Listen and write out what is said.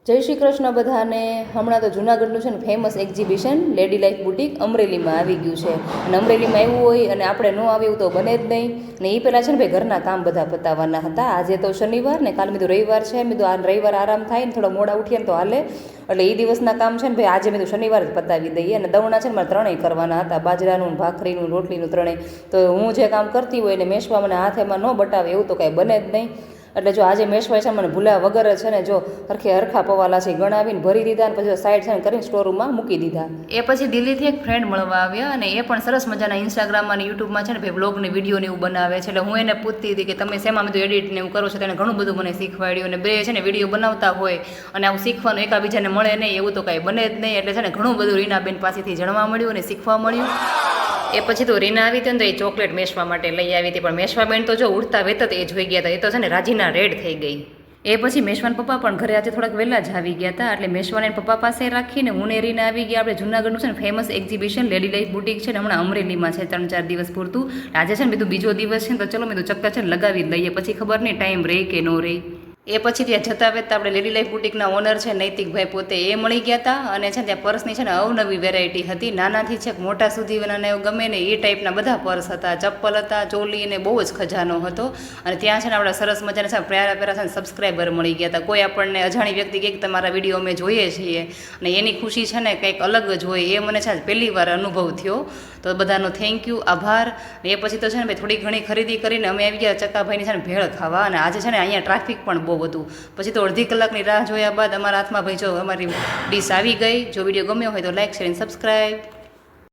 જય શ્રી કૃષ્ણ બધાને. હમણાં તો જૂનાગઢનું છે ને famous exhibition lady life boutique અમરેલીમાં આવી ગયું છે. અને અમરેલીમાં એવું હોય અને આપણે ન આવ્યું તો બને જ નહીં. ને એ પહેલાં છે ને ભાઈ ઘરના કામ બધા પતાવવાના હતા. આજે તો શનિવાર ને કાલ મેં તો રવિવાર છે. મેં તો આ રવિવાર આરામ થાય ને થોડા મોડા ઉઠીએ ને તો હાલે. એટલે એ દિવસના કામ છે ને ભાઈ આજે મેં તો શનિવાર જ પતાવી દઈએ. અને દવણા છે ને મારે ત્રણેય કરવાના હતા, બાજરાનું, ભાખરીનું, રોટલીનું ત્રણેય. તો હું જે કામ કરતી હોય ને મેશવા મને હાથ એમાં ન બટાવે એવું તો કાંઈ બને જ નહીં. એટલે જો આજે મેશવાય છે મને ભૂલા વગર છે ને જો હરખા પવાલા છે ગણાવીને ભરી દીધા અને પછી સાઈડ છે ને કરીને સ્ટોરરૂમમાં મૂકી દીધા. એ પછી દિલ્હીથી એક ફ્રેન્ડ મળવા આવ્યા અને એ પણ સરસ મજાના ઇન્સ્ટાગ્રામમાં અને યુટ્યુબમાં છે ને ભાઈ બ્લોગની વિડીયોને એવું બનાવે છે. એટલે હું એને પૂછતી હતી કે તમે શેમાં બધું એડિટ ને એવું કરો છો. તેને ઘણું બધું મને શીખવાડ્યું. અને બે છે ને વિડીયો બનાવતા હોય અને આવું શીખવાનું એકાબીજાને મળે નહીં એવું તો કાંઈ બને જ નહીં. એટલે છે ને ઘણું બધું રીનાબેન પાસેથી જાણવા મળ્યું અને શીખવા મળ્યું. એ પછી તો રીના આવી હતી ને તો એ ચોકલેટ મેશવા માટે લઈ આવી હતી. પણ મેશવા બેન તો જો ઉડતા વેત જ એ જોઈ ગયા હતા. એ તો છે ને રાજીના રેડ થઈ ગઈ. એ પછી મેશવાન પપ્પા પણ ઘરે આજે થોડાક વહેલા જ આવી ગયા હતા. એટલે મેશવાને પપ્પા પાસે રાખીને હું ને રીના આવી ગયા આપણે જૂનાગઢનું છે ને famous exhibition lady life boutique છે ને હમણાં અમરેલીમાં છે 3-4 દિવસ પૂરતું. આજે છે ને બીજું બીજો દિવસ છે ને તો ચલો મેં તો ચક્કર છે ને લગાવી જ લઈએ. પછી ખબર નહીં ટાઈમ રહે કે ન રહે. એ પછી ત્યાં જતા વેતા આપણે લેડી લાઈફ બુટિકના ઓનર છે નૈતિકભાઈ પોતે એ મળી ગયા હતા. અને છે ત્યાં પર્સની છે ને અવનવી વેરાયટી હતી. નાનાથી છે મોટા સુધી નાના ગમે ને એ ટાઈપના બધા પર્સ હતા, ચપ્પલ હતા, ચોલી અને બહુ જ ખજાનો હતો. અને ત્યાં છે ને આપણે સરસ મજાના છે પ્યારા છે ને સબસ્ક્રાઈબર મળી ગયા હતા. કોઈ આપણને અજાણી વ્યક્તિ કે તમારા વિડીયો અમે જોઈએ છીએ અને એની ખુશી છે ને કંઈક અલગ જ હોય. એ મને છે પહેલી વાર અનુભવ થયો. તો બધાનો થેન્ક યુ, આભાર. એ પછી તો છે ને ભાઈ થોડી ઘણી ખરીદી કરીને અમે આવી ગયા ચકાભાઈની છે ને ભેળ ખાવા. અને આજે છે ને અહીંયા ટ્રાફિક પણ બહુ હતું. પછી તો અડધી કલાકની રાહ જોયા બાદ અમારા હાથમાં ભાઈ જો અમારી ડીશ આવી ગઈ. જો વિડીયો ગમ્યો હોય તો લાઈક, શેર અને સબસ્ક્રાઈબ.